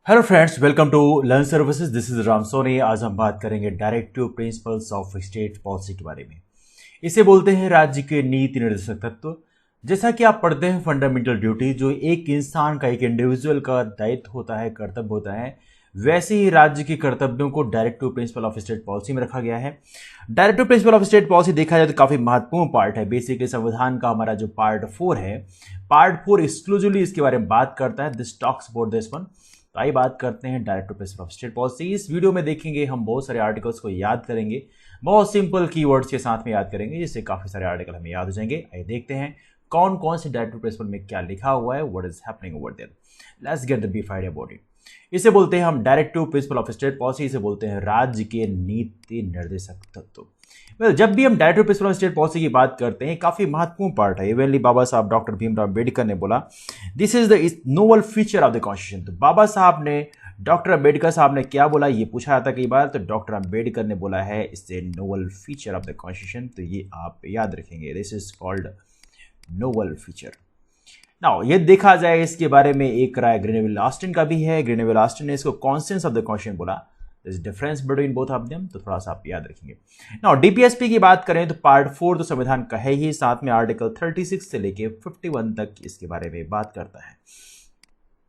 Hello friends, welcome to learn services. This is Ram Soni. आज हम बात करेंगे directive principles of state policy के बारे में। इसे बोलते हैं राज्य के नीति निर्देशक तत्व। जैसा कि आप पढ़ते हैं फंडामेंटल ड्यूटी, जो एक इंसान का, एक इंडिविजुअल का दायित्व होता है, कर्तव्य होता है, वैसे ही राज्य के कर्तव्यों को directive principle of state policy में रखा गया है। Directive principle of state policy देखा जाए तो काफी महत्वपूर्ण पार्ट है। बेसिकली संविधान का हमारा जो पार्ट 4 है, पार्ट 4 एक्सक्लूसिवली इसके बारे में बात करता है। This talks about this one. तो आइए बात करते हैं directive principle of state policy. इस वीडियो में देखेंगे हम बहुत सारे आर्टिकल्स को याद करेंगे, बहुत सिंपल कीवर्ड्स के साथ में याद करेंगे, जिससे काफी सारे आर्टिकल हमें याद हो जाएंगे। आइए देखते हैं कौन कौन से डायरेक्टिव प्रिंसिपल में क्या लिखा हुआ है, what is happening over there. Let's get the brief idea about it. इसे बोलते हैं हम directive principle of state policy. इसे बोलते हैं राज्य के नीति निर्देशक तत्व। जब भी हम directive principle of state policy की बात करते हैं, काफी महत्वपूर्ण पार्ट है। इवनली बाबा साहब डॉक्टर भीमराव अम्बेडकर ने बोला this is the noble feature of the constitution. तो बाबा साहब ने, डॉक्टर अम्बेडकर साहब ने क्या बोला, ये पूछा जाता कई बार, तो डॉक्टर अम्बेडकर ने बोला है इससे noble feature of the constitution. तो ये आप याद रखेंगे, this is called noble feature. Now ये देखा जाए, इसके बारे में एक राय ग्रीनविल ऑस्टिन का भी है। ग्रीनविल ऑस्टिन ने इसको कॉन्सेंस ऑफ द कॉन्स्टिट्यूशन बोला। This difference between both of them, तो थोड़ा सा आप याद रखेंगे। नाउ डीपीएसपी की बात करें तो पार्ट 4 तो संविधान का है ही, साथ में आर्टिकल 36 से लेके 51 तक इसके बारे में बात करता है।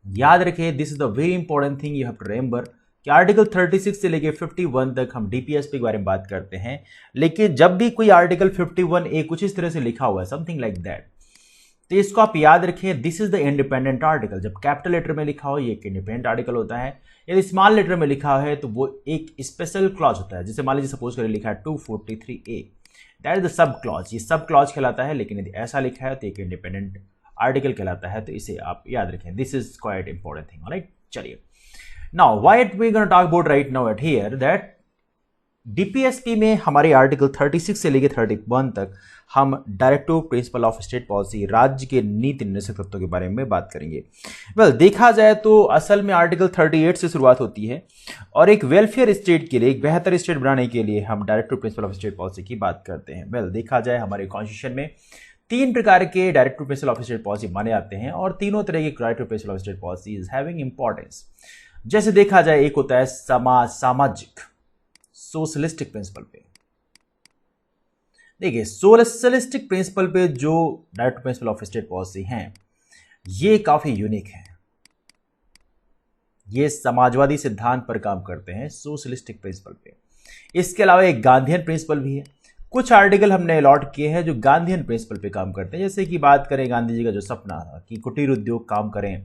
याद रखें, this is the very important thing you have to remember कि आर्टिकल 36 से लेके 51 तक हम डीपीएसपी के बारे में बात करते हैं। लेकिन जब भी कोई आर्टिकल 51A कुछ इस तरह से लिखा हुआ है, समथिंग लाइक दैट, तो इसको आप याद रखें, this is the independent article. जब कैपिटल लेटर में लिखा हो, ये एक इंडिपेंडेंट आर्टिकल होता है। यदि स्मॉल लेटर में लिखा है तो वो एक स्पेशल क्लॉज होता है। जैसे मान लीजिए सपोज करें लिखा है 243A, that is the sub clause. ये सब क्लॉज कहलाता है। लेकिन यदि ऐसा लिखा है तो एक इंडिपेंडेंट आर्टिकल कहलाता है। तो इसे आप याद रखें, this is quite important thing. Alright, चलिए now what we gonna talk about right now at here that DPSP में हमारे आर्टिकल 36 से लेकर 31 तक हम directive principle of state policy, राज्य के नीति निर्देशक तत्वों के बारे में बात करेंगे। देखा जाए तो असल में आर्टिकल 38 से शुरुआत होती है और एक वेलफेयर स्टेट के लिए, एक बेहतर स्टेट बनाने के लिए हम directive principle of state policy की बात करते हैं। देखा जाए हमारे कॉन्स्टिट्यूशन में 3 प्रकार के directive principle of state policy माने जाते हैं और तीनों तरह के directive principle of state policy is having importance. जैसे देखा जाए, एक होता है सामाजिक, सोशलिस्टिक प्रिंसिपल पे। देखिए, सोशलिस्टिक प्रिंसिपल पे जो directive principle of state policy हैं, ये काफी यूनिक है। ये समाजवादी सिद्धांत पर काम करते हैं, सोशलिस्टिक प्रिंसिपल पे। इसके अलावा एक गांधीयन प्रिंसिपल भी है। कुछ आर्टिकल हमने अलॉट किए हैं जो गांधीयन प्रिंसिपल पे काम करते हैं। जैसे कि बात करें गांधी जी का जो सपना था कि कुटीर उद्योग काम करें,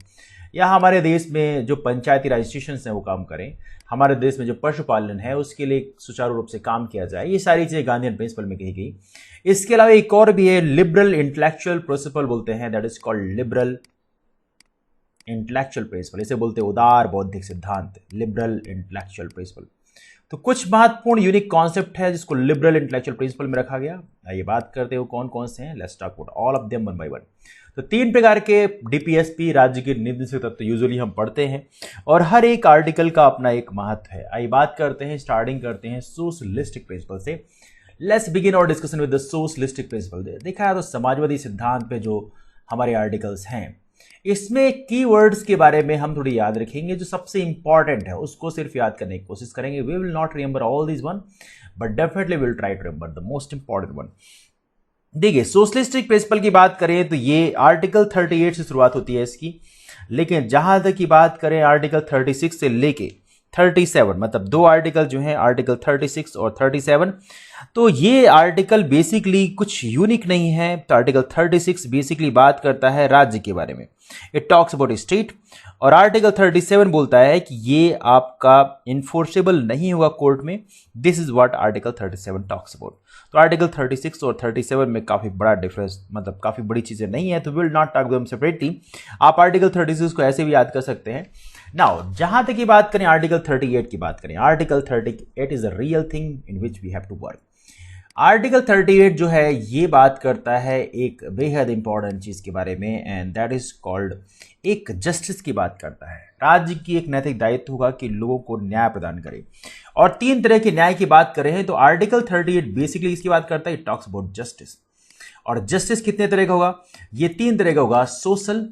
या हमारे देश में जो पंचायती राज इंस्टीट्यूशंस हैं वो काम करें, हमारे देश में जो पशुपालन है उसके लिए सुचारू रूप से काम किया जाए, ये सारी चीजें गांधीयन प्रिंसिपल में कही गई। इसके अलावा एक और भी है, लिबरल इंटेलेक्चुअल प्रिंसिपल बोलते हैं, that is called liberal intellectual principle. इसे बोलते हैं उदार बौद्धिक सिद्धांत, लिबरल इंटेलेक्चुअल प्रिंसिपल। तो कुछ महत्वपूर्ण यूनिक कॉन्सेप्ट है जिसको लिबरल इंटेलेक्चुअल प्रिंसिपल में रखा गया। आइए बात करते हो कौन कौन से हैं। Let's talk about all of them one by one. तो 3 प्रकार के डीपीएसपी, राज्य के निर्देशक तत्व, यूजुअली हम पढ़ते हैं और हर एक आर्टिकल का अपना एक महत्व है। आइए बात करते हैं, स्टार्टिंग करते हैं सोशलिस्टिक प्रिंसिपल से। Let's begin our discussion with the socialistic principle. देखा है तो समाजवादी सिद्धांत पे जो हमारे आर्टिकल्स हैं, इसमें कीवर्ड्स के बारे में हम थोड़ी याद रखेंगे। जो सबसे इंपॉर्टेंट है उसको सिर्फ याद करने की कोशिश करेंगे। We will not remember all this one, but definitely will try to remember the most important one. देखिए, सोशलिस्टिक प्रिंसिपल की बात करें तो ये आर्टिकल 38 से शुरुआत होती है इसकी। लेकिन जहां तक की बात करें आर्टिकल 36 से लेके 37, मतलब 2 आर्टिकल जो हैं, आर्टिकल 36 और 37, तो ये आर्टिकल बेसिकली कुछ यूनिक नहीं है। तो आर्टिकल 36 बेसिकली बात करता है राज्य के बारे में, इट टॉक्स अबाउट स्टेट। और आर्टिकल 37 बोलता है कि ये आपका इन्फोर्सेबल नहीं होगा कोर्ट में। This is what article 37 talks about. तो आर्टिकल 36 और 37 में काफी बड़ा डिफरेंस, मतलब काफी बड़ी चीजें नहीं है। तो will not talk them separately. आप आर्टिकल 36 को ऐसे भी याद कर सकते हैं। नाउ जहां तक की बात करें आर्टिकल 38 की बात करें, article 38 is a real thing in which we have to work. Article 38 जो है ये बात करता है एक बेहद इंपॉर्टेंट चीज के बारे में, एंड दैट इज कॉल्ड, एक जस्टिस की बात करता है। राज्य की एक नैतिक दायित्व होगा कि लोगों को न्याय प्रदान करे। और 3 तरह के न्याय की बात करें तो आर्टिकल 38 बेसिकली इसकी बात करता है, इट टॉक्स अबाउट जस्टिस। और जस्टिस कितने तरह का होगा? ये 3 तरह का होगा। Social,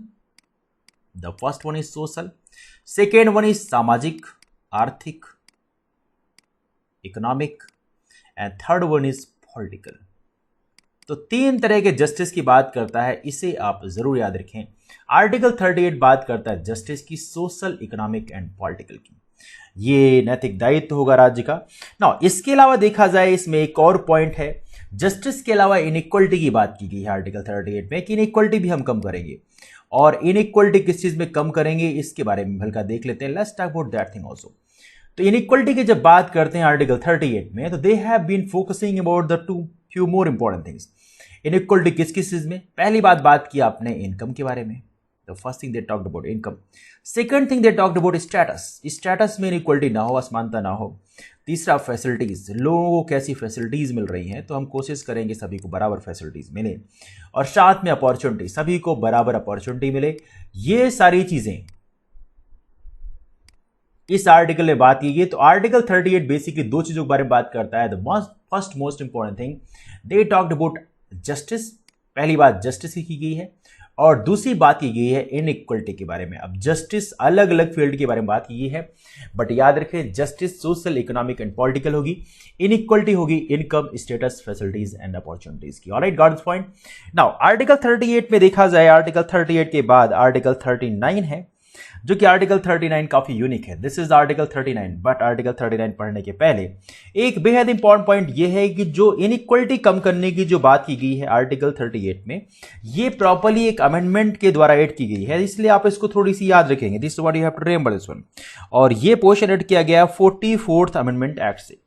the first one is social, second one is सामाजिक, आर्थिक, economic, and third one is political. तो तीन तरह के जस्टिस की बात करता है, इसे आप जरूर याद रखें। आर्टिकल 38 बात करता है जस्टिस की, सोशल, इकोनॉमिक एंड पॉलिटिकल की। ये नैतिक दायित्व होगा राज्य का। ना इसके अलावा देखा जाए इसमें एक और पॉइंट है, जस्टिस के अलावा इनइक्वलिटी की बात की गई है आर्टिकल 38 में कि इनइक्वलिटी भी हम कम करेंगे। और इनइक्वलिटी किस चीज में कम करेंगे इसके बारे में हल्का देख लेते हैं। Let's talk about that thing also. तो इनइक्वलिटी की जब बात करते हैं आर्टिकल 38 में, तो they have been focusing about the two few more important things. Inequality किस किस चीज में? पहली बात की आपने इनकम के बारे में, the first thing they talked about income. Second thing they talked about status, status में इनइक्वलिटी ना हो, असमानता ना हो। तीसरा फैसिलिटीज, लोगों को कैसी फैसिलिटीज मिल रही हैं, तो हम कोशिश करेंगे सभी को बराबर फैसिलिटीज मिले। और साथ में अपॉर्चुनिटी, सभी को बराबर अपॉर्चुनिटी मिले। ये सारी चीजें इस आर्टिकल में बात की गई। तो आर्टिकल 38 बेसिकली दो चीजों के बारे में बात करता है। The first most important thing they talked about justice, पहली बात जस्टिस की गई है, और दूसरी बात की गई है इनइक्वलिटी के बारे में। अब जस्टिस अलग अलग फील्ड के बारे में बात की गई है, बट याद रखें justice social, economic and political होगी, इनइक्वलिटी होगी income, status, facilities and opportunities की। Alright, got this point. Now article 38 में देखा जाए, आर्टिकल 38 के बाद आर्टिकल 39 है, जो कि आर्टिकल 39 काफी यूनिक है। This is article 39, but article 39 पढ़ने के पहले एक बेहद इंपॉर्टेंट पॉइंट यह है कि जो इनइक्वलिटी कम करने की जो बात की गई है आर्टिकल 38 में, ये प्रॉपर्ली एक अमेंडमेंट के द्वारा ऐड की गई है, इसलिए आप इसको थोड़ी सी याद रखेंगे। This what you have to remember this one. और ये पोर्शन ऐड किया गया 44th अमेंडमेंट एक्ट से।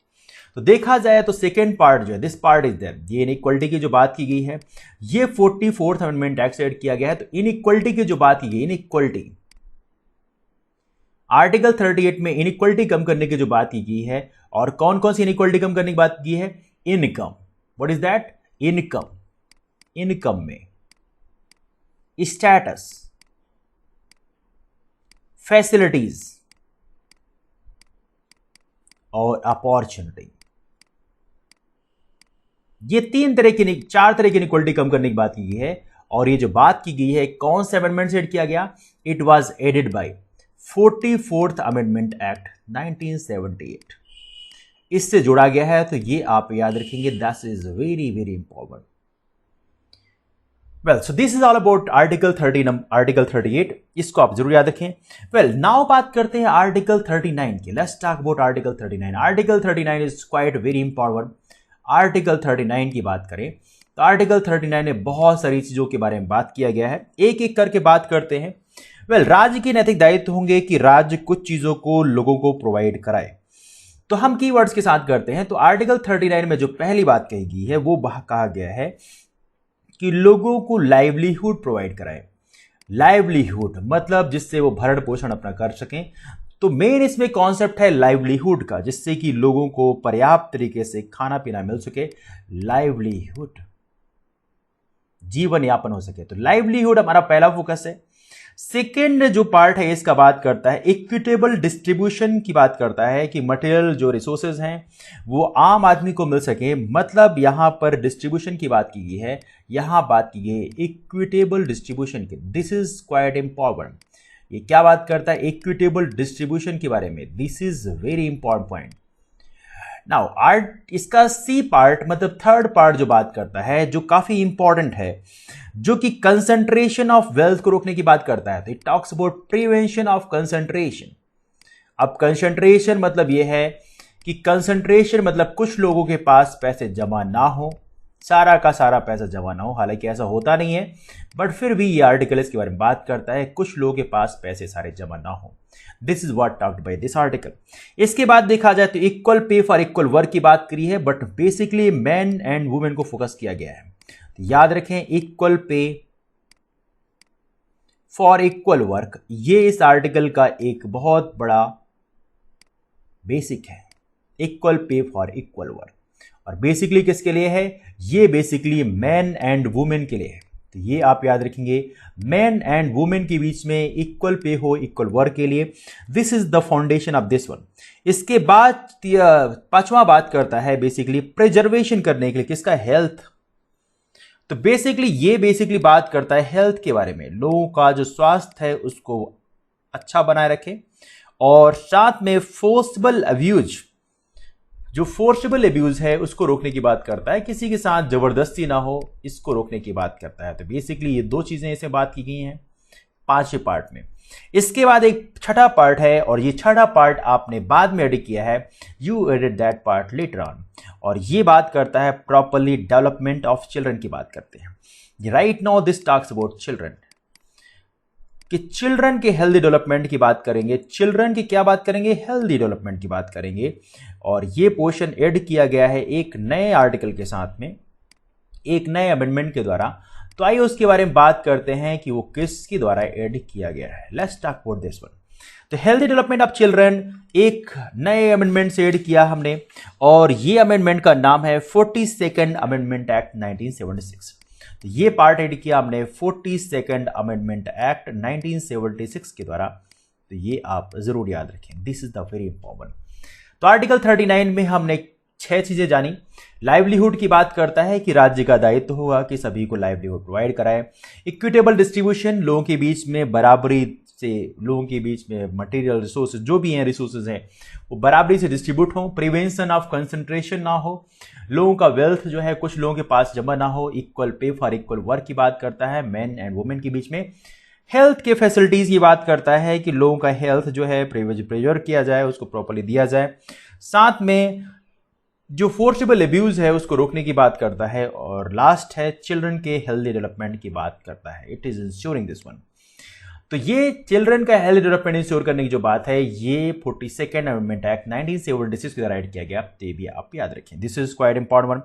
तो देखा जाए तो सेकेंड पार्ट जो है, दिस पार्ट इज देयर, ये इनइक्वलिटी की जो बात की गई है ये 44th अमेंडमेंट एक्ट से ऐड किया गया है। तो इनइक्वलिटी की जो बात की गई, इनइक्वलिटी आर्टिकल 38 में इनइक्वलिटी कम करने की जो बात की गई है, और कौन कौन सी इनइक्वलिटी कम करने की बात की है? Income. What is that? Income, income में स्टेटस, फैसिलिटीज और अपॉर्चुनिटी। ये चार तरह की इनइक्वलिटी कम करने की बात की गई है। और ये जो बात की गई है कौन से अमेंडमेंट से एड किया गया? It was added by 44th amendment act 1978, इससे जोड़ा गया है। तो ये आप याद रखेंगे, that is very very important. Well, so this is all about article 38, इसको आप जरूर याद रखें। वेल, नाउ बात करते हैं आर्टिकल 39 की। Let's talk about article 39। Article 39 is quite very important. Article 39 की बात करें तो आर्टिकल 39 में बहुत सारी चीजों के बारे में बात किया गया है, एक एक करके बात करते हैं। वेल, राज्य के नैतिक दायित्व होंगे कि राज्य कुछ चीजों को लोगों को प्रोवाइड कराए। तो हम कीवर्ड्स के साथ करते हैं। तो आर्टिकल 39 में जो पहली बात कही गई है वो कहा गया है कि लोगों को लाइवलीहुड प्रोवाइड कराए। लाइवलीहुड मतलब जिससे वो भरण पोषण अपना कर सकें। तो मेन इसमें कॉन्सेप्ट है लाइवलीहुड का, जिससे कि लोगों को पर्याप्त तरीके से खाना पीना मिल सके, लाइवलीहुड, जीवन यापन हो सके। तो लाइवलीहुड हमारा पहला फोकस है। सेकेंड जो पार्ट है इसका बात करता है इक्विटेबल डिस्ट्रीब्यूशन की बात करता है कि मटेरियल जो रिसोर्सेज हैं वो आम आदमी को मिल सके। मतलब यहां पर डिस्ट्रीब्यूशन की बात की गई है, यहां बात की गई इक्विटेबल डिस्ट्रीब्यूशन की। This is quite important. ये क्या बात करता है? इक्विटेबल डिस्ट्रीब्यूशन के बारे में। This is very important point. Now इसका सी पार्ट मतलब थर्ड पार्ट जो बात करता है, जो काफी इंपॉर्टेंट है, जो कि कंसंट्रेशन ऑफ वेल्थ को रोकने की बात करता है। तो it talks about prevention of concentration. अब कंसंट्रेशन मतलब यह है कि कंसंट्रेशन मतलब कुछ लोगों के पास पैसे जमा ना हो, सारा का सारा पैसा जमा ना हो। हालांकि ऐसा होता नहीं है, बट फिर भी ये आर्टिकल इसके बारे में बात करता है, कुछ लोगों के पास पैसे सारे जमा ना हो। This is what talked by this article. इसके बाद देखा जाए तो equal pay for equal work की बात करी है, but basically man and women को फोकस किया गया है। तो याद रखें, equal pay for equal work, ये इस आर्टिकल का एक बहुत बड़ा बेसिक है। Equal pay for equal work, और बेसिकली किसके लिए है? ये बेसिकली मैन एंड वुमेन के लिए है। तो ये आप याद रखेंगे, मैन एंड वुमेन के बीच में इक्वल पे हो इक्वल वर्क के लिए। This is the foundation of this one. इसके बाद पांचवा बात करता है बेसिकली प्रिजर्वेशन करने के लिए, किसका? हेल्थ। तो बेसिकली ये बात करता है हेल्थ के बारे में, लोगों का जो स्वास्थ्य है उसको अच्छा बनाए रखे, और साथ में फोर्सिबल अब्यूज, जो फोर्सिबल अब्यूज है उसको रोकने की बात करता है, किसी के साथ जबरदस्ती ना हो इसको रोकने की बात करता है। तो बेसिकली ये दो चीजें इसे बात की गई हैं 5वें पार्ट में। इसके बाद एक छठा पार्ट है, और ये छठा पार्ट आपने बाद में एडिट किया है, you edit that part later on, और ये बात करता है प्रॉपरली डेवलपमेंट ऑफ चिल्ड्रन की बात करते हैं। Right now this talks about children, कि चिल्ड्रन के हेल्दी डेवलपमेंट की बात करेंगे, चिल्ड्रन की क्या बात करेंगे, हेल्दी डेवलपमेंट की बात करेंगे। और ये पोर्शन ऐड किया गया है एक नए आर्टिकल के साथ में, एक नए अमेंडमेंट के द्वारा। तो आइए उसके बारे में बात करते हैं कि वो किसके द्वारा ऐड किया गया है। Let's talk about this one. तो हेल्दी डेवलपमेंट ऑफ चिल्ड्रन एक नए अमेंडमेंट से ऐड किया हमने, और ये अमेंडमेंट का नाम है 42nd अमेंडमेंट एक्ट 1976। तो ये पार्ट ऐड किया हमने 42nd अमेंडमेंट एक्ट 1976 के द्वारा। तो ये आप जरूर याद रखें, this is the very important. तो आर्टिकल 39 में हमने 6 चीजें जानी। लाइवलीहुड की बात करता है कि राज्य का दायित्व होगा कि सभी को लाइवलीहुड प्रोवाइड कराए। इक्विटेबल डिस्ट्रीब्यूशन, लोगों के बीच में बराबरी से, लोगों के बीच में मटेरियल रिसोर्सेज जो भी हैं, रिसोर्सेज हैं, वो बराबरी से डिस्ट्रीब्यूट हो। प्रिवेंशन ऑफ कंसंट्रेशन ना हो, लोगों का वेल्थ जो है कुछ लोगों के पास जमा ना हो। Equal pay for equal work की बात करता है मेन एंड वुमेन के बीच में। हेल्थ के फैसिलिटीज की बात करता है कि लोगों का हेल्थ जो है प्रिजर्व किया जाए, उसको प्रॉपर्ली दिया जाए। साथ में जो फोर्सिबल अब्यूज है उसको रोकने की बात करता है। और लास्ट है चिल्ड्रन के हेल्दी डेवलपमेंट की बात करता है, it is ensuring this one. तो ये चिल्ड्रन का हेल्थ डेवलपमेंट इंश्योर करने की जो बात है, ये 42nd अमेंडमेंट एक्ट 1976 के द्वारा ऐड किया गया। तो ये भी आप याद रखें, this is quite important one.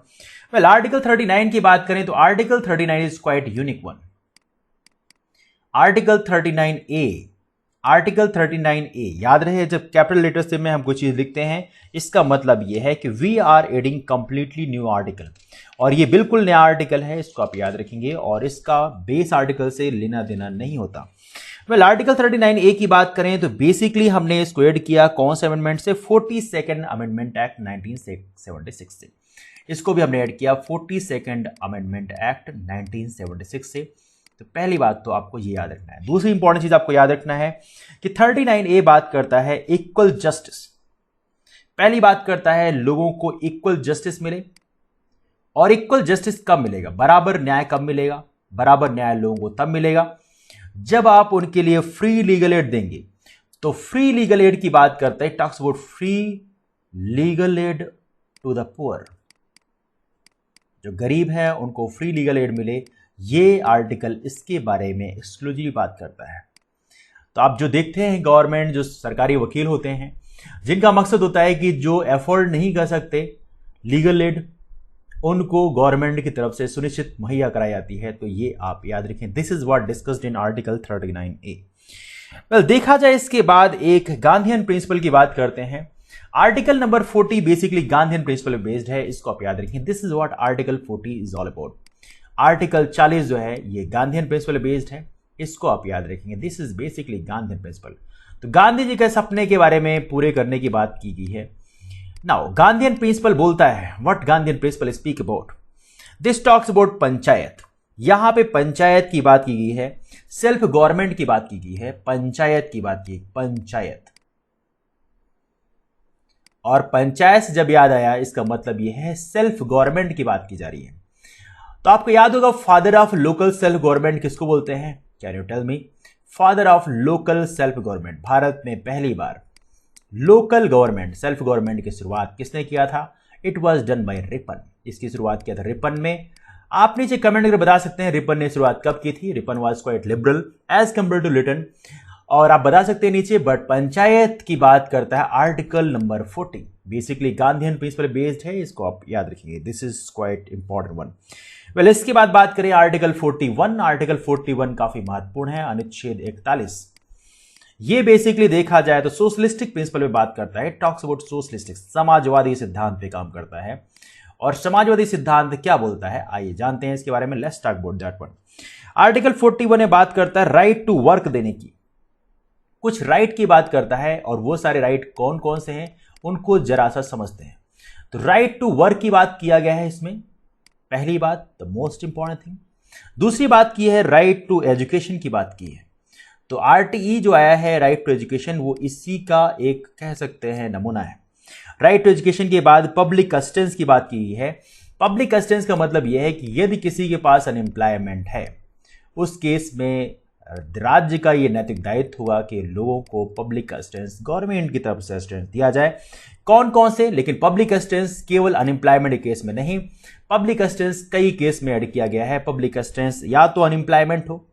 Well, article 39 की बात करें तो article 39 is quite unique one. Article 39A, article 39A याद रहे, जब कैपिटल लेटर से में हम कोई चीज लिखते हैं, इसका मतलब यह है कि we are adding completely new article, और ये बिल्कुल नया आर्टिकल है, इसको आप याद रखेंगे, और इसका बेस आर्टिकल से लेना देना नहीं होता। वेल, आर्टिकल 39A की बात करें तो बेसिकली हमने इसको ऐड किया कौन से अमेंडमेंट से, 42nd अमेंडमेंट एक्ट 1976 से। इसको भी हमने ऐड किया 42nd अमेंडमेंट एक्ट 1976 से। तो पहली बात तो आपको ये याद रखना है। दूसरी इंपॉर्टेंट चीज आपको याद रखना है कि 39A बात करता है इक्वल जस्टिस। पहली बात करता है लोगों को इक्वल जस्टिस मिले, और इक्वल जस्टिस कब मिलेगा, बराबर न्याय कब मिलेगा, बराबर न्याय लोगों को तब मिलेगा जब आप उनके लिए फ्री लीगल एड देंगे। तो फ्री लीगल एड की बात करता है, talks about free legal aid to the poor, जो गरीब है उनको फ्री लीगल एड मिले। ये आर्टिकल इसके बारे में एक्सक्लूसिव बात करता है। तो आप जो देखते हैं गवर्नमेंट, जो सरकारी वकील होते हैं, जिनका मकसद होता है कि जो एफोर्ड नहीं कर सकते लीगल एड, उनको गवर्नमेंट की तरफ से सुनिश्चित मुहैया कराई जाती है। तो ये आप याद रखें, this is what discussed in article 39A। Well, देखा जाए इसके बाद एक गांधीयन प्रिंसिपल की बात करते हैं। Article number 40 basically Gandhian principle based है, इसको आप याद रखें, this is what article 40 is all about. Article 40 जो है ये गांधीयन प्रिंसिपल बेस्ड है, इसको आप याद रखेंगे, this is basically Gandhian principle. तो गांधी जी के सपने के बारे में पूरे करने की बात की गई है। नाउ गांधीयन प्रिंसिपल बोलता है, what Gandhian principle speak about, this talks about panchayat. यहां पे पंचायत की बात की गई है, सेल्फ गवर्नमेंट की बात की गई है, पंचायत की बात की, पंचायत। और पंचायत से जब याद आया, इसका मतलब यह है सेल्फ गवर्नमेंट की बात की जा रही है। तो आपको याद होगा father of local self government किसको बोलते हैं, can you tell me, father of local self government. Bharat में पहली बार लोकल गवर्नमेंट, सेल्फ गवर्नमेंट की शुरुआत किसने किया था, it was done by Ripon. इसकी शुरुआत किया था रिपन में। आप नीचे कमेंट करके बता सकते हैं रिपन ने शुरुआत कब की थी। Ripon was quite liberal as compare to Lytton, और आप बता सकते हैं नीचे। बट पंचायत की बात करता है article number 40, basically Gandhian principle based है, इसको आप याद रखिए, this is quite important one. Well, इसके बाद बात करें आर्टिकल 41। आर्टिकल 41 काफी महत्वपूर्ण है, अनुच्छेद 41। ये बेसिकली देखा जाए तो सोशलिस्टिक प्रिंसिपल पे बात करता है, टॉक्स अबाउट सोशलिस्टिक, समाजवादी सिद्धांत पे काम करता है। और समाजवादी सिद्धांत क्या बोलता है, आइए जानते हैं इसके बारे में। Let's talk about that one. Article 41 में बात करता है राइट टू वर्क देने की, कुछ राइट की बात करता है, और वो सारे राइट कौन कौन से हैं उनको जरा सा समझते हैं। तो राइट टू वर्क की बात किया गया है इसमें, पहली बात द मोस्ट इंपॉर्टेंट थिंग। दूसरी बात की है राइट टू एजुकेशन की बात की है। तो आरटीई जो आया है, राइट टू एजुकेशन, वो इसी का एक कह सकते हैं नमूना है। राइट टू एजुकेशन के बाद पब्लिक असिस्टेंस की बात की गई है। पब्लिक असिस्टेंस का मतलब यह है कि यदि किसी के पास अनएम्प्लॉयमेंट है, उस केस में राज्य का यह नैतिक दायित्व हुआ कि लोगों को पब्लिक असिस्टेंस, गवर्नमेंट की तरफ से असिस्टेंस दिया जाए। कौन कौन से? लेकिन पब्लिक असिस्टेंस केवल अनएम्प्लॉयमेंट के केस में नहीं, पब्लिक असिस्टेंस कई केस में ऐड किया गया है। पब्लिक असिस्टेंस या तो अनएम्प्लॉयमेंट हो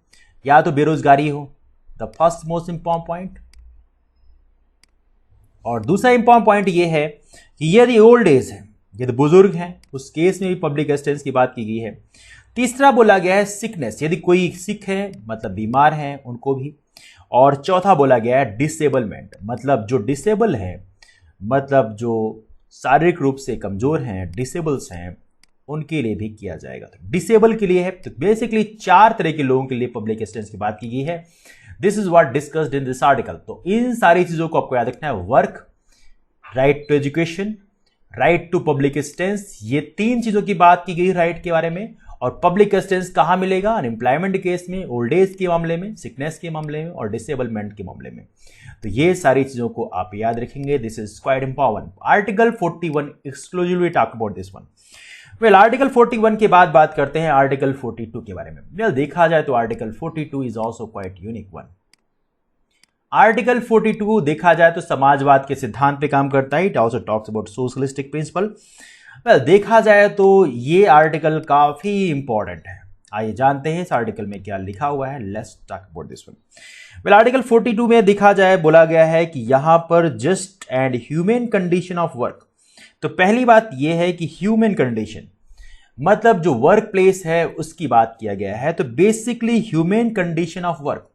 या तो बेरोजगारी हो, the first most important point. और दूसरा इंपॉर्टेंट पॉइंट यह है कि यदि ओल्ड एज है, यदि बुजुर्ग हैं, उस केस में भी पब्लिक असिस्टेंस की बात की गई है। तीसरा बोला गया है सिकनेस, यदि कोई सिक है मतलब बीमार हैं उनको भी। और चौथा बोला गया है डिसेबलमेंट, मतलब जो डिसेबल है, मतलब जो शारीरिक रूप से कमजोर हैं, डिसेबल्स हैं, उनके लिए भी किया जाएगा। तो डिसेबल के लिए है, तो बेसिकली 4 तरह के लोगों के लिए पब्लिक असिस्टेंस की बात की गई है। This is what discussed in this article. तो इन सारी चीजों को आपको याद रखना है। Work, right to education, right to public assistance, ये 3 चीजों की बात की गई राइट के बारे में। और पब्लिक असिस्टेंस कहां मिलेगा? अनएम्प्लॉयमेंट केस में, ओल्ड एज के मामले में, सिकनेस के मामले में और डिसेबलमेंट के मामले में। तो ये सारी चीजों को आप याद रखेंगे। This is quite important. Article 41 exclusively talk about this one. Well, article 41 के बाद बात करते हैं आर्टिकल 42 के बारे में। वेल, देखा जाए तो article 42 is also quite unique one. Article 42 देखा जाए तो समाजवाद के सिद्धांत पे काम करता है। It also talks about socialistic principle. Well, देखा जाए तो ये आर्टिकल काफी इंपॉर्टेंट है। आइए जानते हैं इस आर्टिकल में क्या लिखा हुआ है। Let's talk about this one. Well, article 42 में देखा जाए बोला गया है कि यहां पर just and human condition of work. तो पहली बात यह है कि ह्यूमन कंडीशन मतलब जो वर्क प्लेस है उसकी बात किया गया है। तो basically human condition of work,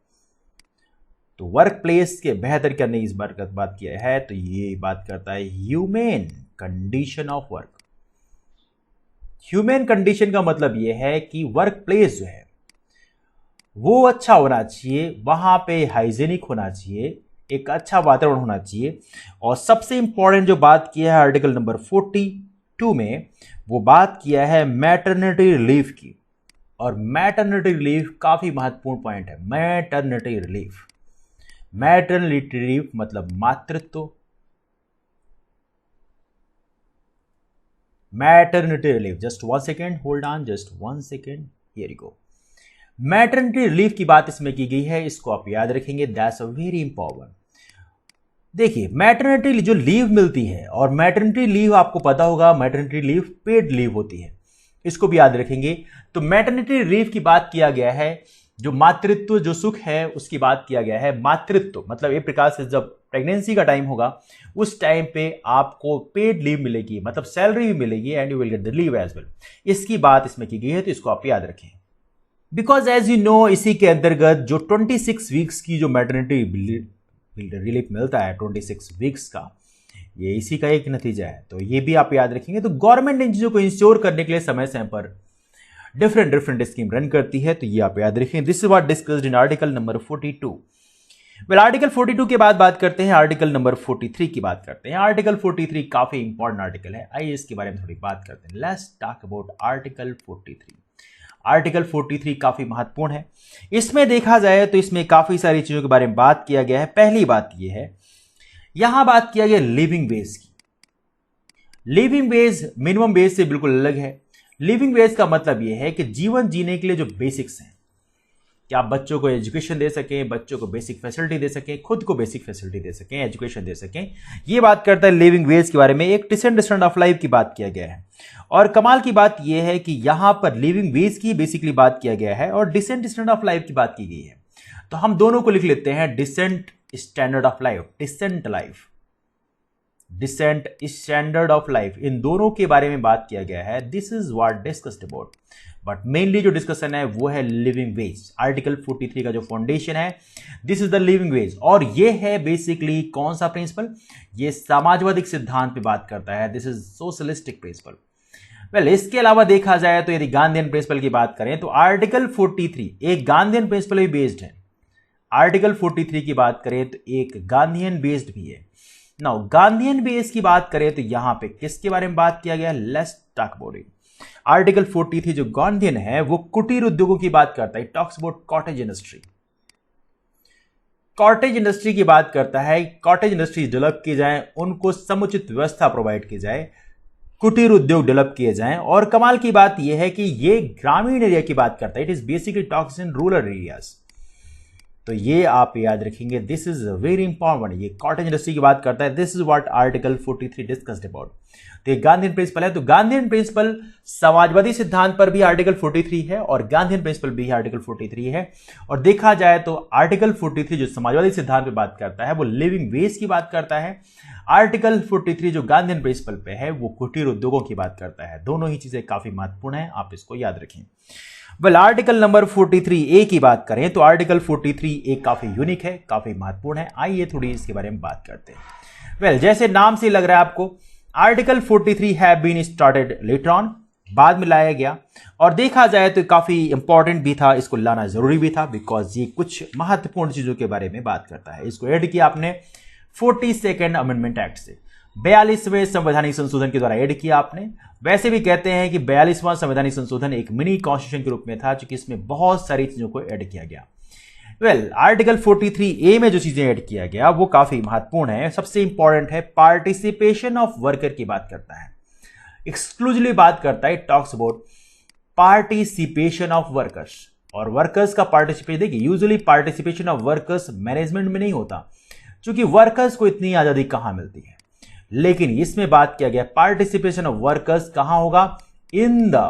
तो वर्क प्लेस के बेहतर करने की इस बात किया है। तो ये बात करता है human condition of work. Human condition का मतलब यह है कि वर्क प्लेस जो है वो अच्छा होना चाहिए, वहां पे हाइजेनिक होना चाहिए, एक अच्छा वातावरण होना चाहिए। और सबसे इंपॉर्टेंट जो बात किया है आर्टिकल नंबर 42 में, वो बात किया है मैटरनिटी रिलीफ की। और मैटरनिटी रिलीफ काफी महत्वपूर्ण पॉइंट है। मैटरनिटी रिलीफ, मैटरनिटी रिलीफ मतलब मातृत्व, maternity relief. Just 1 second, hold on, just 1 second, here you go. Maternity relief की बात इसमें की गई है, इसको आप याद रखेंगे। That's a very important. देखिए, मैटरनिटी जो लीव मिलती है, और मैटरनिटी लीव आपको पता होगा, मैटरनिटी लीव पेड लीव होती है, इसको भी याद रखेंगे। तो मैटरनिटी लीव की बात किया गया है, जो मातृत्व जो सुख है उसकी बात किया गया है। मातृत्व मतलब एक प्रकार से जब प्रेगनेंसी का टाइम होगा उस टाइम पे आपको पेड लीव मिलेगी, मतलब सैलरी भी मिलेगी, and you will get the leave as well. इसकी बात इसमें की गई है, तो इसको आप याद रखें। बिकॉज एज यू नो, इसी के अंतर्गत जो 26 वीक्स की जो मैटरनिटी रिलीफ मिलता है, 26 वीक्स का, ये इसी का एक नतीजा है। तो ये भी आप याद रखेंगे। तो गवर्नमेंट इन चीजों को इंश्योर करने के लिए समय समय पर डिफरेंट स्कीम रन करती है, तो ये आप याद रखें। This is what discussed in article number 42। Well, article 42 के बाद बात करते हैं आर्टिकल नंबर 43 की बात करते हैं। आर्टिकल 43 काफी इंपॉर्टेंट आर्टिकल है, आइए इसके बारे में थोड़ी बात करते हैं। Let's talk about article 43। Article 43 काफी महत्वपूर्ण है। इसमें देखा जाए तो इसमें काफी सारी चीजों के बारे में बात किया गया है। पहली बात यह है, यहां बात किया गया लिविंग वेज की। लिविंग वेज मिनिमम वेज से बिल्कुल अलग है। लिविंग वेज का मतलब यह है कि जीवन जीने के लिए जो बेसिक्स हैं, कि आप बच्चों को एजुकेशन दे सकें, बच्चों को बेसिक फैसिलिटी दे सकें, खुद को बेसिक फैसिलिटी दे सकें, एजुकेशन दे सकें, ये बात करता है लिविंग वेज के बारे में। एक डिसेंट स्टैंडर्ड ऑफ लाइफ की बात किया गया है। और कमाल की बात यह है कि यहां पर लिविंग वेज की बेसिकली बात किया गया है और डिसेंट स्टैंडर्ड ऑफ लाइफ की बात की गई है। तो हम दोनों को लिख लेते हैं, decent standard of life, decent life, decent standard of life, इन दोनों के बारे में बात किया गया है। This is what discussed about, but mainly जो डिस्कशन है वो है लिविंग वेज। आर्टिकल 43 का जो फाउंडेशन है, this is the living veg. और ये है बेसिकली कौन सा प्रिंसिपल? ये समाजवादी सिद्धांत पे बात करता है। This is socialistic principle. Well, इसके अलावा देखा जाए तो यदि गांधीयन प्रिंसिपल की बात करें तो आर्टिकल 43 एक गांधीयन प्रिंसिपल भी बेस्ड है। आर्टिकल 43 की बात करें तो एक गांधीयन बेस्ड भी है। नाउ गांधीयन बेस की बात करें तो यहां पे किसके बारे में बात किया गया? Let's talk about it. Article 43 जो गांधीयन है वो कुटीर उद्योगों की बात करता है। Talks about cottage industry. Cottage industry की बात करता है। कॉटेज इंडस्ट्री डेवलप की जाए, उनको समुचित व्यवस्था प्रोवाइड की जाए, कुटीर उद्योग डेवलप किए जाएं। और कमाल की बात यह है कि ये ग्रामीण एरिया की बात करता है। It is basically talks in rural areas. तो ये आप याद रखेंगे, दिस इज वेरी इंपॉर्टेंट। ये कॉटेज इंडस्ट्री की बात करता है। This is what article 43 discussed about. तो ये गांधीयन प्रिंसिपल है। तो गांधीयन प्रिंसिपल समाजवादी सिद्धांत पर भी आर्टिकल 43 है और गांधीयन प्रिंसिपल भी आर्टिकल 43 है। और देखा जाए तो आर्टिकल 43 जो समाजवादी सिद्धांत पे बात करता है वो लिविंग वेज की बात करता है। आर्टिकल 43 जो गांधीयन प्रिंसिपल पे है वो कुटीर उद्योगों की बात करता है। दोनों ही चीजें काफी महत्वपूर्ण है, आप इसको याद रखें। वेल, आर्टिकल नंबर 43A की बात करें तो आर्टिकल 43A काफी यूनिक है, काफी महत्वपूर्ण है। आइए थोड़ी इसके बारे में बात करते हैं। वेल, जैसे नाम से लग रहा है आपको, article 43 have been started later on, बाद में लाया गया। और देखा जाए तो काफी इंपॉर्टेंट भी था, इसको लाना जरूरी भी था, बिकॉज ये कुछ महत्वपूर्ण चीजों के बारे में बात करता है। इसको ऐड किया आपने 42nd अमेंडमेंट एक्ट से, 42वें संवैधानिक संशोधन के द्वारा ऐड किया आपने। वैसे भी कहते हैं कि 42वां संवैधानिक संशोधन एक मिनी कॉन्स्टिट्यूशन के रूप में था, क्योंकि इसमें बहुत सारी चीजों को ऐड किया गया। वेल, आर्टिकल 43A में जो चीजें ऐड किया गया वो काफी महत्वपूर्ण है। सबसे इंपॉर्टेंट है, पार्टिसिपेशन ऑफ वर्कर की बात करता है, एक्सक्लूसिवली बात करता है। Talks about participation of workers. और वर्कर्स का पार्टिसिपेशन, देखिए usually participation of workers management में नहीं होता, क्योंकि वर्कर्स को इतनी आजादी कहां मिलती है। लेकिन इसमें बात किया गया पार्टिसिपेशन ऑफ वर्कर्स कहां होगा, in the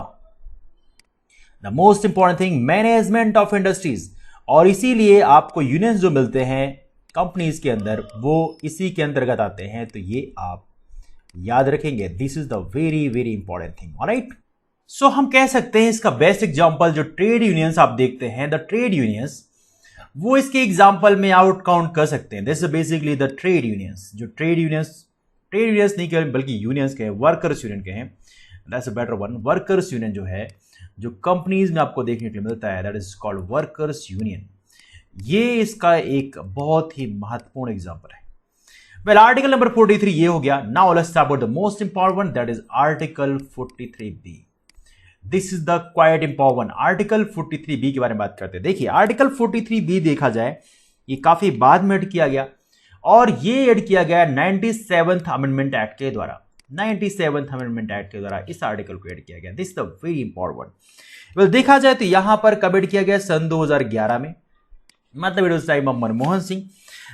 most important thing, management of industries. और इसीलिए आपको यूनियंस जो मिलते हैं कंपनीज के अंदर वो इसी के अंतर्गत आते हैं। तो ये आप याद रखेंगे, this is the very very important thing. Alright, so हम कह सकते हैं इसका बेस्ट एग्जांपल जो ट्रेड यूनियंस आप देखते हैं, द ट्रेड यूनियंस, वो इसके एग्जांपल में आउट काउंट कर सकते हैं। This is basically the trade unions. जो ट्रेड यूनियंस नहीं कहें बल्कि यूनियंस के हैं, वर्कर्स यूनियन के हैं, that's a better one. Workers union जो है, जो कंपनीज में आपको देखने के लिए मिलता है, that is called workers union. ये इसका एक बहुत ही महत्वपूर्ण एग्जांपल है। वेल, आर्टिकल नंबर 43 ये हो गया। Now let's talk about the most important, that is article 43B। This is the quite important. Article 43B के बारे में बात करते हैं। देखिए, आर्टिकल 43B देखा जाए ये काफी बाद में ऐड किया गया, और ये ऐड किया गया 97th अमेंडमेंट एक्ट के द्वारा। 97th अमेंडमेंट एक्ट के द्वारा इस आर्टिकल को ऐड किया गया। This is the very important. Well, देखा जाए तो यहां पर कब ऐड किया गया, सन 2011 में, मतलब it was time of Manmohan Singh.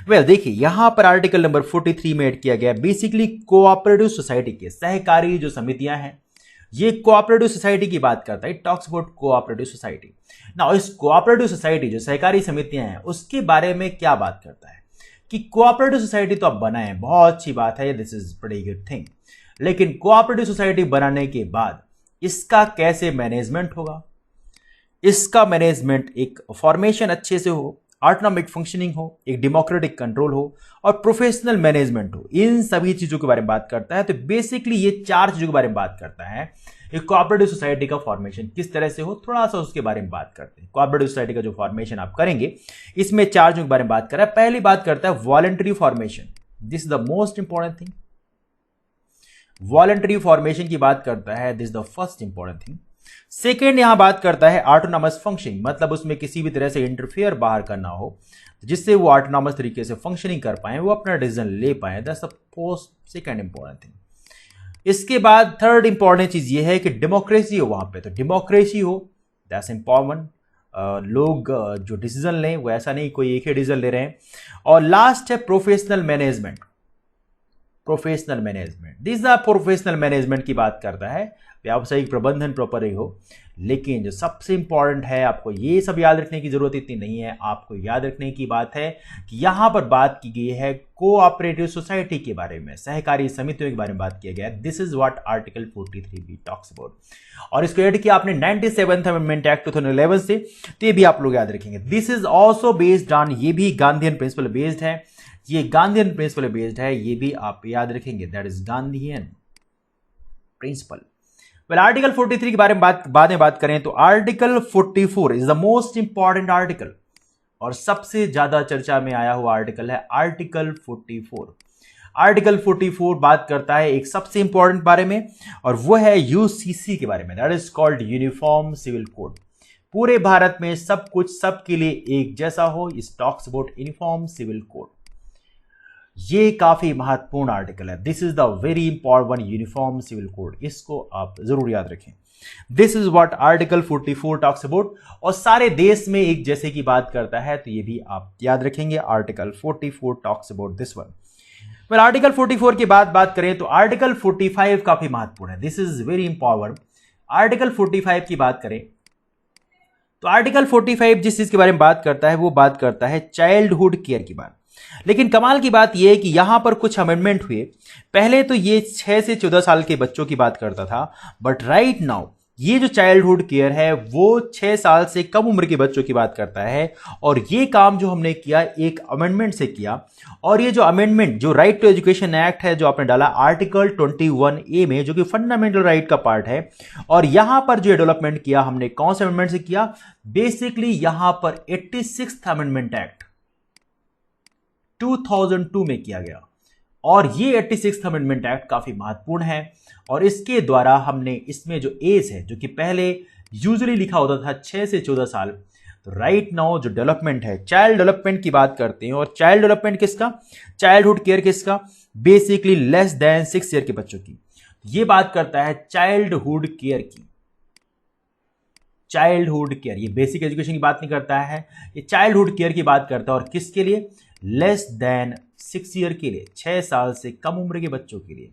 Well, देखिए यहां पर आर्टिकल नंबर 43 में ऐड किया गया बेसिकली कोऑपरेटिव सोसाइटी के, सहकारी जो समितियां हैं, ये कोऑपरेटिव सोसाइटी की बात करता है। Talks about cooperative society. Now इस कोऑपरेटिव सोसाइटी जो सहकारी समितियां हैं उसके बारे में क्या बात करता है कि कोऑपरेटिव सोसाइटी तो आप बनाएं, बहुत अच्छी बात है, this is pretty good thing. लेकिन कोऑपरेटिव सोसाइटी बनाने के बाद इसका कैसे मैनेजमेंट होगा, इसका मैनेजमेंट एक फॉर्मेशन अच्छे से हो, ऑटोनॉमिक फंक्शनिंग हो, एक डेमोक्रेटिक कंट्रोल हो और प्रोफेशनल मैनेजमेंट हो, इन सभी चीजों के बारे में बात करता है। तो बेसिकली ये 4 चीजों के बारे में बात करता है। एक कोऑपरेटिव सोसाइटी का फॉर्मेशन किस तरह से हो, थोड़ा सा उसके बारे में बात करते हैं। कोऑपरेटिव सोसाइटी का जो फॉर्मेशन आप करेंगे, इसमें 4 चीजों के बारे में बात कर रहा है। पहली बात करता है voluntary formation. This is the most important thing. Voluntary formation की बात करता है, this is the first important thing. Second यहां बात करता है ऑटोनॉमस फंक्शनिंग, मतलब उसमें किसी भी तरह से इंटरफेयर बाहर करना हो जिससे वो ऑटोनॉमस तरीके से फंक्शनिंग कर पाए, वो अपना डिसीजन ले पाए। That's the post second important thing. इसके बाद थर्ड इंपॉर्टेंट चीज ये है कि डेमोक्रेसी हो वहां पे। तो डेमोक्रेसी हो, दैट्स इंपॉर्टेंट। लोग जो डिसीजन लें वो ऐसा नहीं कोई एक ही डिसीजन ले रहे हैं। और लास्ट है professional management. Professional management, this the professional management की बात करता है, व्यावसायिक प्रबंधन प्रॉपर ही हो। लेकिन जो सबसे इंपॉर्टेंट है, आपको ये सब याद रखने की जरूरत इतनी नहीं है। आपको याद रखने की बात है कि यहां पर बात की गई है कोऑपरेटिव सोसाइटी के बारे में, सहकारी समितियों के बारे में बात किया गया है। This is what article 43B talks about. और इसको ऐड किया आपने 97th अमेंडमेंट एक्ट 2011 से, तो ये भी आप लोग याद रखेंगे। This is also based on, ये भी गांधीयन प्रिंसिपल बेस्ड है। ये गांधीयन प्रिंसिपल बेस्ड है, ये भी आप याद रखेंगे, that is Gandhian principle. Well, article 43 के बारे में बाद में बात करें तो आर्टिकल 44 is the most important article, और सबसे ज्यादा चर्चा में आया हुआ आर्टिकल है आर्टिकल 44। आर्टिकल 44 बात करता है एक सबसे इंपॉर्टेंट बारे में, और वो है यूसीसी के बारे में, that is called uniform civil code. पूरे भारत में सब कुछ सबके लिए एक जैसा हो, इस talks about uniform civil code. ये काफी महत्वपूर्ण आर्टिकल है। This is the very important one, uniform civil code, इसको आप जरूर याद रखें। This is what article 44 talks about, और सारे देश में एक जैसे की बात करता है, तो ये भी आप याद रखेंगे। Article 44 talks about this one. Well, article 44 की बात करें तो आर्टिकल 45 काफी महत्वपूर्ण है। This is very important. Article 45 की बात करें तो आर्टिकल 45 जिस चीज के बारे में बात करता है वो बात करता है चाइल्डहुड केयर की बात। लेकिन कमाल की बात यह है कि यहां पर कुछ अमेंडमेंट हुए। पहले तो ये 6 से 14 साल के बच्चों की बात करता था, बट राइट नाउ ये जो चाइल्डहुड केयर है वो 6 साल से कम उम्र के बच्चों की बात करता है। और ये काम जो हमने किया एक अमेंडमेंट से किया, और ये जो अमेंडमेंट जो राइट टू एजुकेशन एक्ट है जो आपने डाला आर्टिकल 21A में, जो कि फंडामेंटल राइट का पार्ट है, और यहां पर जो डेवलपमेंट किया हमने कौन से अमेंडमेंट से किया, बेसिकली यहां पर 86th अमेंडमेंट एक्ट 2002 में किया गया। और ये 86th अमेंडमेंट एक्ट काफी महत्वपूर्ण है, और इसके द्वारा हमने इसमें जो एज है, जो कि पहले यूजुअली लिखा होता था 6 से 14 साल, तो राइट नाउ जो डेवलपमेंट है, चाइल्ड डेवलपमेंट की बात करते हैं। और चाइल्ड डेवलपमेंट किसका, चाइल्डहुड केयर किसका, बेसिकली लेस देन 6 ईयर के बच्चों की। ये बात करता है चाइल्डहुड केयर की। चाइल्डहुड केयर, ये बेसिक एजुकेशन की बात नहीं करता है, ये चाइल्डहुड केयर की बात करता है। और किसके लिए, लेस देन 6 ईयर के लिए, 6 साल से कम उम्र के बच्चों के लिए।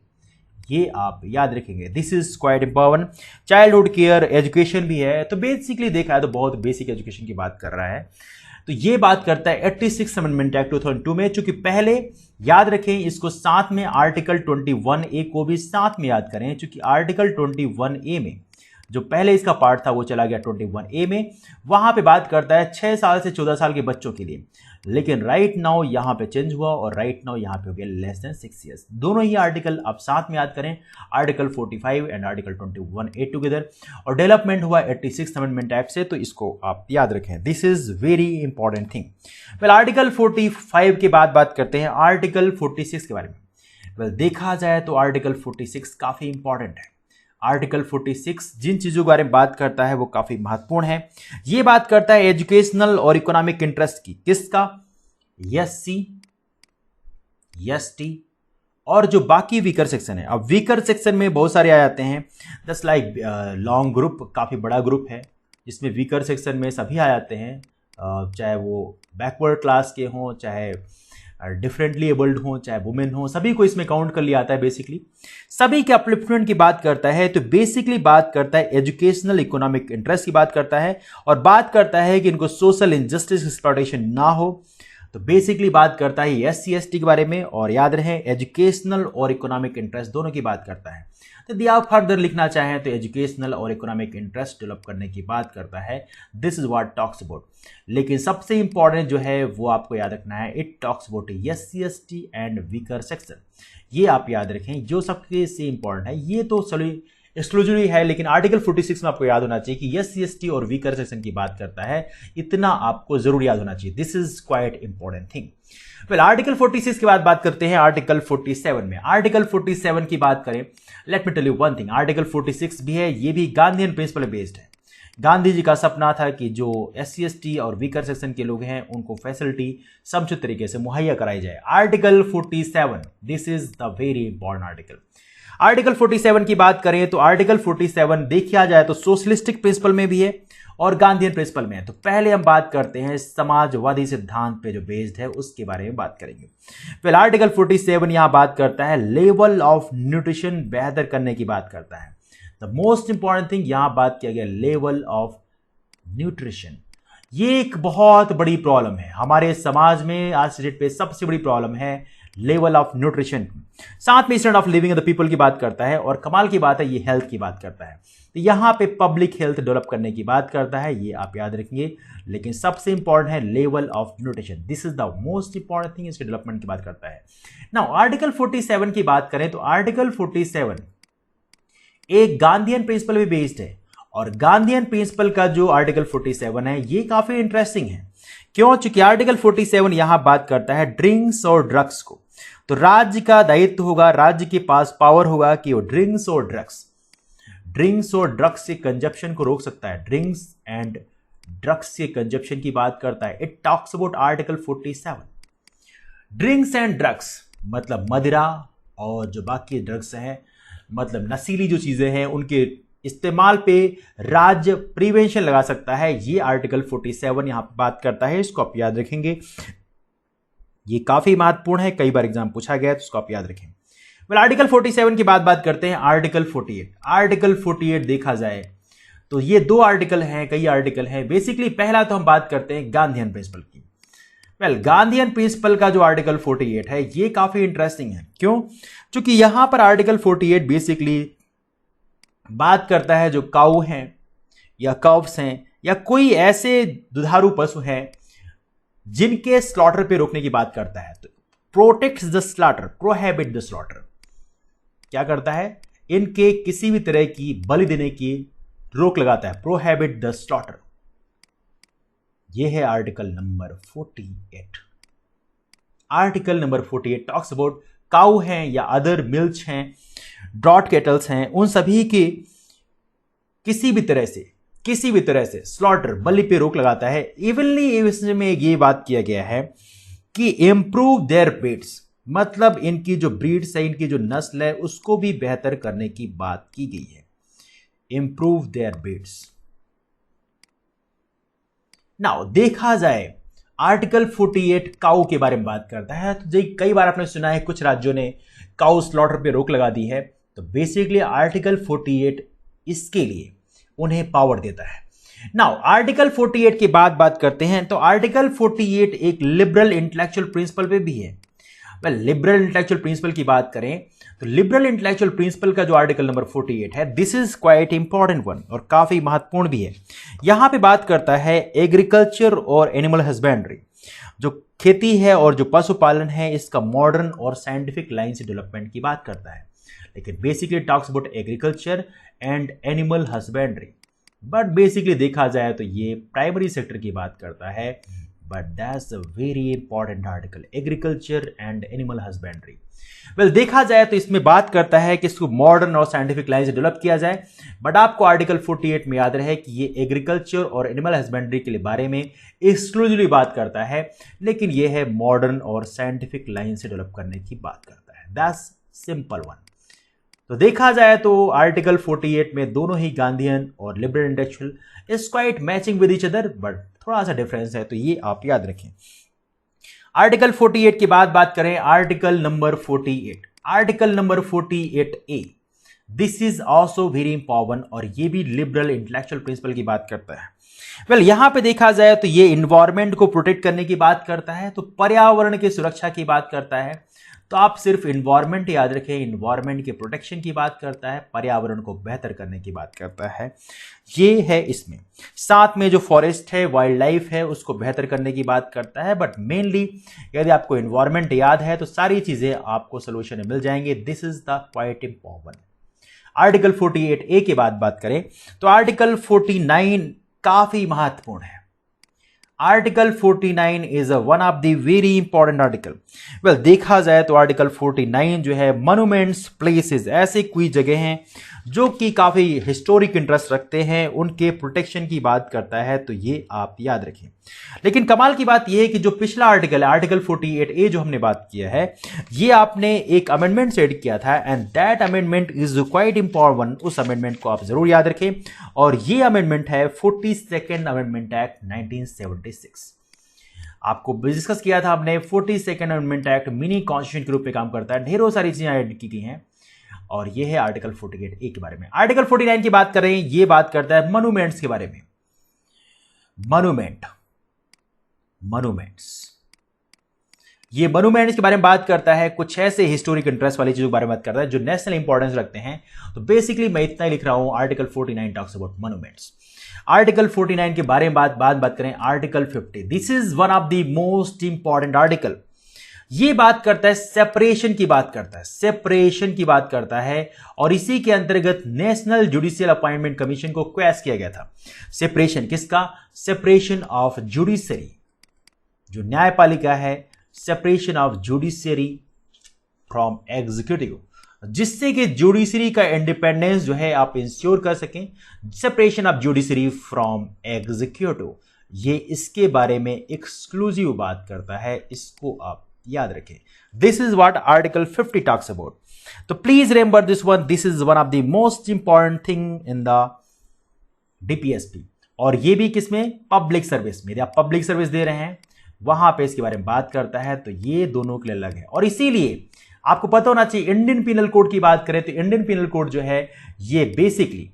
ये आप याद रखेंगे। This is quite important. Childhood care education भी है, तो बेसिकली देखा है तो बहुत बेसिक एजुकेशन की बात कर रहा है। तो ये बात करता है 86 अमेंडमेंट एक्ट 2002 में, चूंकि पहले याद रखें इसको साथ में आर्टिकल 21A को भी साथ में याद करें, चूंकि आर्टिकल 21A में जो पहले इसका पार्ट था वो चला गया 21A में। वहां पे बात करता है 6 साल से 14 साल के बच्चों के लिए, लेकिन राइट नाउ यहां पे चेंज हुआ और राइट नाउ यहां पे हो गया लेस देन 6 ईयर्स। दोनों ही आर्टिकल आप साथ में याद करें, article 45 and article 21A together. और डेवलपमेंट हुआ 86th अमेंडमेंट एक्ट से, तो इसको आप याद रखें। This is very important thing. Well, article 45 के बाद बात करते हैं आर्टिकल 46 के बारे में। वेल, देखा जाए तो आर्टिकल 46 काफी इंपॉर्टेंट है। आर्टिकल 46 जिन चीजों के बारे में बात करता है वो काफी महत्वपूर्ण है। ये बात करता है एजुकेशनल और इकोनॉमिक इंटरेस्ट की, किसका, SC, ST और जो बाकी वीकर सेक्शन है। अब वीकर सेक्शन में बहुत सारे आ जाते हैं, जस्ट लाइक लॉन्ग ग्रुप, काफी बड़ा ग्रुप है जिसमें वीकर सेक्शन में सभी आ जाते हैं, चाहे वो बैकवर्ड क्लास के हों, चाहे डिफरेंटली एबल्ड हो, चाहे वुमेन हो, सभी को इसमें काउंट कर लिया आता है। बेसिकली सभी के अपलिफ्टमेंट की बात करता है, तो बेसिकली बात करता है एजुकेशनल इकोनॉमिक इंटरेस्ट की बात करता है, और बात करता है कि इनको सोशल इंजस्टिस एक्सप्लॉयटेशन ना हो। तो बेसिकली बात करता है SC ST के बारे में, और याद रहे एजुकेशनल और इकोनॉमिक इंटरेस्ट दोनों की बात करता है। यदि आप फर्दर लिखना चाहें तो एजुकेशनल और इकोनॉमिक इंटरेस्ट डेवलप करने की बात करता है। This is what talks about. लेकिन सबसे इंपॉर्टेंट जो है वो आपको याद रखना है, it talks about SC ST and weaker section. ये आप याद रखें, जो सबसे से इंपॉर्टेंट है। ये तो चलो एक्सक्लूसिवली है, लेकिन आर्टिकल 46 में आपको याद होना चाहिए कि SC ST और वीकर सेक्शन की बात करता है, इतना आपको जरूर याद होना चाहिए। This is quite important thing. Well, article 46 के बाद बात करते हैं आर्टिकल 47 में। आर्टिकल 47 की बात करें, let me tell you one thing, article 46 भी है, ये भी गांधीयन प्रिंसिपल बेस्ड है। गांधी जी का सपना था कि जो SC ST और वीकर सेक्शन के लोग हैं उनको फैसिलिटी समुचित तरीके से मुहैया कराई जाए। Article 47, this is the very important article. Article 47 की बात करें तो आर्टिकल 47 देखा जाए तो सोशलिस्टिक प्रिंसिपल में भी है और गांधीयन प्रिंसिपल में है। तो पहले हम बात करते हैं समाजवादी सिद्धांत पे जो बेस्ड है उसके बारे में बात करेंगे। फिर आर्टिकल 47 यहां बात करता है लेवल ऑफ न्यूट्रिशन बेहतर करने की बात करता है। द मोस्ट इंपॉर्टेंट थिंग यहां बात किया गया लेवल ऑफ न्यूट्रिशन। ये एक बहुत बड़ी प्रॉब्लम है हमारे समाज में, आज डेट पे सबसे बड़ी प्रॉब्लम है लेवल ऑफ न्यूट्रिशन। साथ में standard of living of the people की बात करता है, और कमाल की बात है ये हेल्थ की बात करता है। तो यहां पे पब्लिक हेल्थ डेवलप करने की बात करता है, ये आप याद रखेंगे। लेकिन सबसे इंपॉर्टेंट है level of nutrition, this is the most important thing, इसके डेवलपमेंट की बात करता है। नाउ आर्टिकल 47 की बात करें तो आर्टिकल 47 एक गांधीयन प्रिंसिपल भी बेस्ड है, और गांधीयन प्रिंसिपल का जो आर्टिकल 47 है ये काफी इंटरेस्टिंग है। क्यों? चूंकि आर्टिकल 47 यहां बात करता है ड्रिंक्स और ड्रग्स को। तो राज्य का दायित्व होगा, राज्य के पास पावर होगा कि वो ड्रिंक्स और ड्रग्स के कंजप्शन को रोक सकता है, ड्रिंक्स एंड ड्रग्स के कंजप्शन की बात करता है। It talks about article 47। Drinks and drugs मतलब मदिरा और जो बाकी ड्रग्स हैं, मतलब नशीली जो चीजें हैं, उनके इस्तेमाल पे राज्य प्रिवेंशन लगा सकता है। ये आर्टिकल 47 यहां पर बात करता है, इसको आप याद रखेंगे, ये काफी महत्वपूर्ण है, कई बार एग्जाम पूछा गया है, तो इसको आप याद रखें। वेल आर्टिकल 47 की बात करते हैं। आर्टिकल 48, आर्टिकल 48 देखा जाए तो ये दो आर्टिकल हैं, कई आर्टिकल हैं। बेसिकली पहला तो हम बात करते हैं गांधीयन प्रिंसिपल की। वेल गांधीयन प्रिंसिपल का जो आर्टिकल 48 है ये काफी इंटरेस्टिंग है। क्यों? क्योंकि यहां पर आर्टिकल 48 बेसिकली बात करता है जो काऊ हैं या कव्स हैं या कोई ऐसे दुधारू पशु हैं जिनके स्लॉटर पे रोकने की बात करता है। तो protects the slaughter, prohibit the slaughter, क्या करता है? इनके किसी भी तरह की बलि देने की रोक लगाता है, प्रोहिबिट द स्लॉटर। यह है article number 48। Article number 48 talks about cow हैं या अदर मिल्च हैं, ड्रॉट केटल्स हैं, उन सभी के किसी भी तरह से स्लॉटर, बलि पे रोक लगाता है। इवनली इसमें ये बात किया गया है कि इंप्रूव देयर ब्रीड्स, मतलब इनकी जो ब्रीड्स है, इनकी जो नस्ल है, उसको भी बेहतर करने की बात की गई है। Improve there breeds. नाउ देखा जाए आर्टिकल 48 काऊ के बारे में बात करता है। तो कई बार आपने सुना है कुछ राज्यों ने काऊ स्लॉटर पे रोक लगा दी है। तो बेसिकली आर्टिकल 48 इसके लिए उन्हें पावर देता है। नाउ आर्टिकल 48 की बात करते हैं। तो आर्टिकल 48 एक लिबरल इंटेलेक्चुअल प्रिंसिपल पे भी है। वेल लिबरल इंटेलेक्चुअल प्रिंसिपल की बात करें तो लिबरल इंटेलेक्चुअल प्रिंसिपल का जो आर्टिकल नंबर 48 है, this is quite important one और काफी महत्वपूर्ण भी है। यहां पे बात करता है एग्रीकल्चर और एनिमल हस्बेंड्री, जो खेती है और जो पशुपालन है, इसका मॉडर्न और साइंटिफिक लाइन से डेवलपमेंट की बात करता है। लेकिन basically talks about agriculture and animal husbandry, but basically देखा जाए तो ये प्राइमरी सेक्टर की बात करता है। But that's a very important article, agriculture and animal husbandry. Well देखा जाए तो इसमें बात करता है कि इसको मॉडर्न और साइंटिफिक लाइन से डेवलप किया जाए। बट आपको आर्टिकल 48 में याद रहे कि ये एग्रीकल्चर और एनिमल हस्बेंड्री के लिए बारे में एक्सक्लूसिवली बात करता है, लेकिन ये है मॉडर्न और साइंटिफिक लाइन से डेवलप करने की बात करता है। That's simple one. तो देखा जाए तो आर्टिकल 48 में दोनों ही गांधीयन और liberal intellectual is quite matching with each other, but थोड़ा सा डिफरेंस है, तो ये आप याद रखें। आर्टिकल 48 की बात करें। Article number 48, article number 48A, this is also very important और ये भी लिबरल इंटेलेक्चुअल प्रिंसिपल की बात करता है। वेल यहां पे देखा जाए तो ये इन्वायरमेंट को प्रोटेक्ट करने की बात करता है, तो पर्यावरण की सुरक्षा की बात करता है। तो आप सिर्फ इन्वायरमेंट याद रखें, इन्वायरमेंट के प्रोटेक्शन की बात करता है, पर्यावरण को बेहतर करने की बात करता है, ये है इसमें। साथ में जो फॉरेस्ट है, वाइल्ड लाइफ है, उसको बेहतर करने की बात करता है। बट मेनली यदि आपको इन्वायरमेंट याद है तो सारी चीजें आपको सोल्यूशन में मिल जाएंगे। This is the quite important. Article 48A की बात करें तो आर्टिकल 49 काफी महत्वपूर्ण है। Article 49 is one of the very important article. Well देखा जाए तो आर्टिकल 49 जो है मॉन्यूमेंट्स, प्लेसेस, ऐसे कोई जगह हैं जो कि काफी हिस्टोरिक इंटरेस्ट रखते हैं, उनके प्रोटेक्शन की बात करता है। तो ये आप याद रखें। लेकिन कमाल की बात यह है कि जो पिछला आर्टिकल है, आर्टिकल 48A जो हमने बात किया है, ये आपने एक अमेंडमेंट से ऐड किया था and that amendment is quite important. उस अमेंडमेंट को आप जरूर याद रखें और ये अमेंडमेंट है 42nd अमेंडमेंट एक्ट 1976। आपको डिस्कस किया था हमने। 42nd amendment act mini constitution के रूप में काम करता है, ढेरों सारी चीजें ऐड की गई हैं और ये है आर्टिकल 48A के बारे में। आर्टिकल 49 की बात करें, ये बात करता है मॉन्यूमेंट्स के बारे में। मॉन्यूमेंट्स, ये मॉन्यूमेंट्स के बारे में बात करता है, कुछ ऐसे हिस्टोरिक इंटरेस्ट वाली चीजों के बारे में बात करता है जो नेशनल इंपॉर्टेंस रखते हैं। तो बेसिकली मैं इतना ही लिख रहा हूं। Article 49 talks about monuments. Article 49 के बारे में बात करें। Article 50, this is one of the most important article. ये बात करता है सेपरेशन की बात करता है, सेपरेशन की बात करता है और इसी के अंतर्गत नेशनल जुडिशियल अपॉइंटमेंट कमीशन को क्वेस किया गया था। सेपरेशन किसका? सेपरेशन ऑफ जुडिशरी, जो न्यायपालिका है, separation of judiciary from executive, जिससे कि जुडिशरी का इंडिपेंडेंस जो है आप इंश्योर कर सकें, separation of judiciary from executive, ये इसके बारे में एक्सक्लूसिव बात करता है, इसको आप याद रखें। This is what article 50 talks about. तो please remember this one, this is one of the most important thing in the DPSP, और ये भी किसमें, पब्लिक सर्विस में। यदि आप पब्लिक सर्विस दे रहे हैं वहां पे इसके बारे में बात करता है, तो ये दोनों के लिए अलग है। और इसीलिए आपको पता होना चाहिए, इंडियन पिनल कोड की बात करें तो इंडियन पिनल कोड जो है ये बेसिकली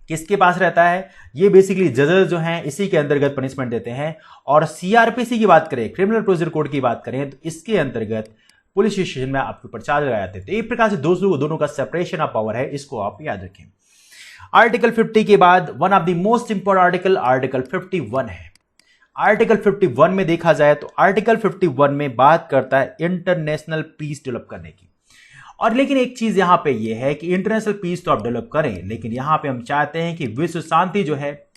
किसके पास रहता है, ये बेसिकली जजेस जो हैं इसी के अंतर्गत पनिशमेंट देते हैं। और सीआरपीसी की बात करें, क्रिमिनल प्रोसीजर कोड की बात करें, तो इसके अंतर्गत पुलिस स्टेशन में आपके ऊपर चार्ज लगाए जाते हैं। तो एक प्रकार से दोनों का सेपरेशन ऑफ पावर है, इसको आप याद रखें। आर्टिकल 50 के बाद one of the most important article, article 51 है। आर्टिकल 51 में देखा जाए तो आर्टिकल 51 में बात करता है इंटरनेशनल पीस डेवलप करने की। और लेकिन एक चीज यहां पे ये है कि इंटरनेशनल पीस तो आप डेवलप करें, लेकिन यहां पे हम चाहते हैं कि विश्व शांति जो है,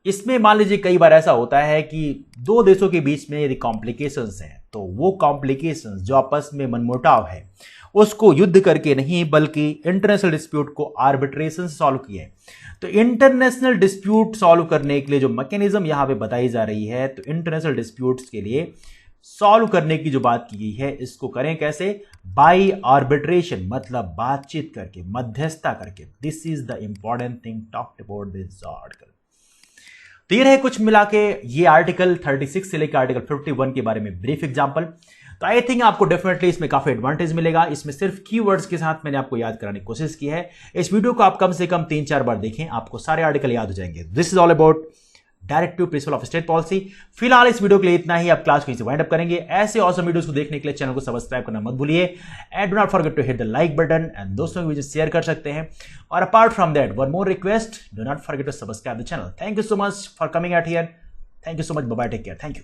इसमें मान लीजिए कई बार ऐसा होता है कि दो देशों के बीच में यदि कॉम्प्लिकेशंस हैं, तो वो कॉम्प्लिकेशंस जो आपस में मनमुटाव है उसको युद्ध करके नहीं बल्कि इंटरनेशनल डिस्प्यूट को आर्बिट्रेशन से सॉल्व किए। तो इंटरनेशनल डिस्प्यूट सॉल्व करने के लिए जो मैकेनिज्म यहां पे बताई जा रही है, तो इंटरनेशनल डिस्प्यूट्स के लिए सॉल्व करने की जो बात की गई है, इसको करें कैसे, बाय आर्बिट्रेशन, मतलब बातचीत करके, मध्यस्थता करके। This is the important thing talked about this article. तो ये रहे कुछ मिला के ये आर्टिकल 36 से लेकर आर्टिकल 51 के बारे में ब्रीफ एग्जांपल। तो आई थिंक आपको डेफिनेटली इसमें काफी एडवांटेज मिलेगा। इसमें सिर्फ कीवर्ड्स के साथ मैंने आपको याद कराने की कोशिश की है। इस वीडियो को आप कम से कम 3-4 बार देखें, आपको सारे आर्टिकल याद हो जाएंगे। This is all about directive principle of state policy. फिलहाल इस वीडियो के लिए इतना ही, आप क्लास को यहीं से वाइंड अप करेंगे। ऐसे ऑसम वीडियोस को देखने के लिए चैनल को सब्सक्राइब करना मत भूलिए, and do not forget to hit the like button, and दोस्तों के बीच शेयर कर सकते हैं। और apart from that, one more request, do not forget to subscribe the channel. Thank you so much for coming out here. Thank you so much, bye bye, take care, thank you.